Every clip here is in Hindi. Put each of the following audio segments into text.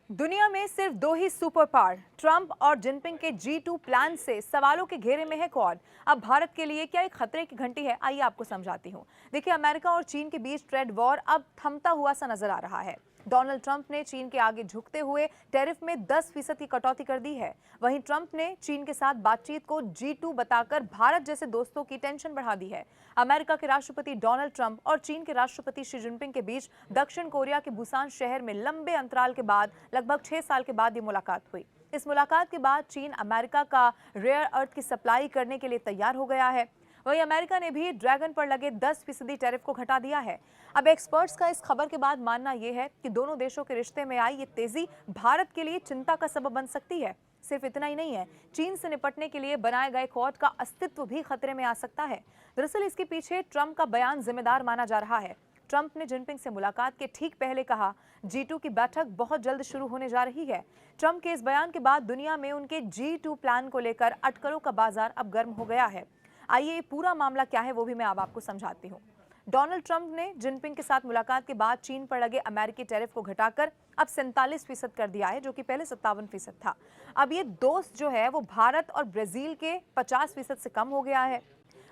दुनिया में सिर्फ दो ही सुपर पावर ट्रंप और जिनपिंग के G2 प्लान से सवालों के घेरे में है क्वाड। अब भारत के लिए क्या एक खतरे की घंटी है? आइए आपको समझाती हूँ। देखिए, अमेरिका और चीन के बीच ट्रेड वॉर अब थमता हुआ सा नजर आ रहा है। डोनाल्ड ट्रंप ने चीन के आगे झुकते हुए टैरिफ में 10% की कटौती कर दी है। वहीं ट्रंप ने चीन के साथ बातचीत को G2 बताकर भारत जैसे दोस्तों की टेंशन बढ़ा दी है। अमेरिका के राष्ट्रपति डोनाल्ड ट्रंप और चीन के राष्ट्रपति शी जिनपिंग के बीच दक्षिण कोरिया के बुसान शहर में लंबे अंतराल के बाद लगभग 6 साल के बाद ये मुलाकात हुई। इस मुलाकात के बाद चीन अमेरिका का रेयर अर्थ की सप्लाई करने के लिए तैयार हो गया है। वहीं अमेरिका ने भी ड्रैगन पर लगे 10% टैरिफ को घटा दिया है। अब एक्सपर्ट्स का इस खबर के बाद मानना यह है कि दोनों देशों के रिश्ते में आई ये तेजी भारत के लिए चिंता का सबब बन सकती है। सिर्फ इतना ही नहीं है, चीन से निपटने के लिए बनाए गए क्वाड का अस्तित्व भी खतरे में आ सकता है। दरअसल इसके पीछे ट्रंप का बयान जिम्मेदार माना जा रहा है। ट्रंप ने जिनपिंग से मुलाकात के ठीक पहले कहा, G2 की बैठक बहुत जल्द शुरू होने जा रही है। ट्रंप के इस बयान के बाद दुनिया में उनके G2 प्लान को लेकर अटकलों का बाजार अब गर्म हो गया है। आइए पूरा मामला क्या है वो भी मैं अब आपको समझाती हूँ। डोनाल्ड ट्रंप ने जिनपिंग के साथ मुलाकात के बाद चीन पर लगे अमेरिकी टैरिफ को घटाकर अब 47% कर दिया है, जो कि पहले 57% था। अब ये दोस्त जो है वो भारत और ब्राजील के 50% से कम हो गया है।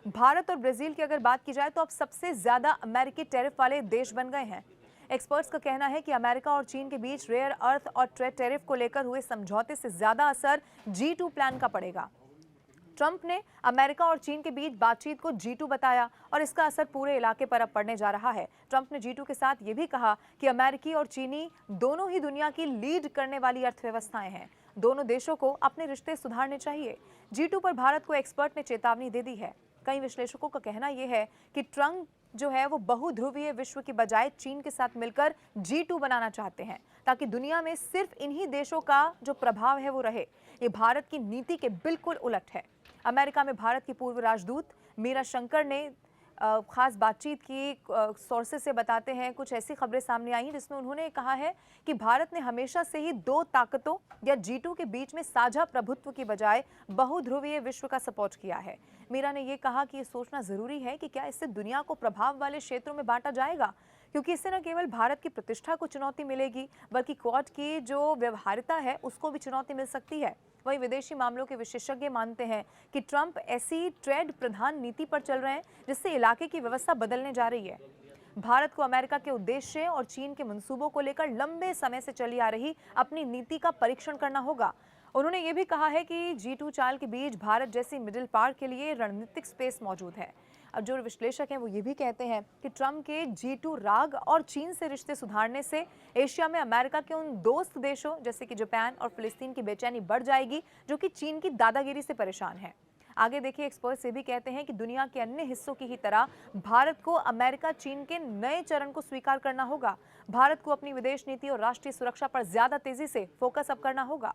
भारत और ब्राजील की अगर बात की जाए तो अब सबसे ज्यादा अमेरिकी टैरिफ वाले देश बन गए हैं। एक्सपर्ट्स का कहना है कि अमेरिका और चीन के बीच रेयर अर्थ और ट्रेड टैरिफ को लेकर हुए समझौते से ज्यादा असर G2 प्लान का पड़ेगा। ट्रंप ने अमेरिका और चीन के बीच बातचीत को G2 बताया और इसका असर पूरे इलाके पर अब पड़ने जा रहा है। ट्रंप ने G2 के साथ ये भी कहा कि अमेरिकी और चीनी दोनों ही दुनिया की लीड करने वाली अर्थव्यवस्थाएं हैं। दोनों देशों को अपने रिश्ते सुधारने चाहिए। G2 पर भारत को एक्सपर्ट ने चेतावनी दे दी है। कई विश्लेषकों का कहना यह है कि ट्रंप जो है वो बहुध्रुवीय विश्व की बजाय चीन के साथ मिलकर G2 बनाना चाहते हैं, ताकि दुनिया में सिर्फ इन्हीं देशों का जो प्रभाव है वो रहे। ये भारत की नीति के बिल्कुल उलट है। अमेरिका में भारत की पूर्व राजदूत मीरा शंकर ने खास बातचीत की सोर्सेस से बताते हैं। कुछ ऐसी खबरें सामने आई जिसमें उन्होंने कहा है कि भारत ने हमेशा से ही दो ताकतों या G2 के बीच में साझा प्रभुत्व की बजाय बहुध्रुवीय विश्व का सपोर्ट किया है। मीरा ने यह कहा कि ये सोचना जरूरी है कि क्या इससे दुनिया को प्रभाव वाले क्षेत्रों में बांटा जाएगा, क्योंकि इससे न केवल भारत की प्रतिष्ठा को चुनौती मिलेगी बल्कि क्वाड की जो व्यवहारिता है उसको भी चुनौती मिल सकती है। वहीं विदेशी मामलों के विशेषज्ञ मानते हैं कि ट्रंप ऐसी ट्रेड प्रधान नीति पर चल रहे हैं जिससे इलाके की व्यवस्था बदलने जा रही है। भारत को अमेरिका के उद्देश्य और चीन के मंसूबों को लेकर लंबे समय से चली आ रही अपनी नीति का परीक्षण करना होगा। उन्होंने ये भी कहा है कि G2 चाल के बीच भारत जैसी मिडिल पावर के लिए रणनीतिक स्पेस मौजूद है। अब जो विश्लेषक हैं वो ये भी कहते हैं कि ट्रंप के G2 राग और चीन से रिश्ते सुधारने से एशिया में अमेरिका के उन दोस्त देशों जैसे कि जापान और फिलिस्तीन की बेचैनी बढ़ जाएगी, जो कि चीन की दादागिरी से परेशान है। आगे देखिए, एक्सपर्ट्स ये भी कहते हैं कि दुनिया के अन्य हिस्सों की ही तरह भारत को अमेरिका चीन के नए चरण को स्वीकार करना होगा। भारत को अपनी विदेश नीति और राष्ट्रीय सुरक्षा पर ज्यादा तेजी से फोकस अब करना होगा।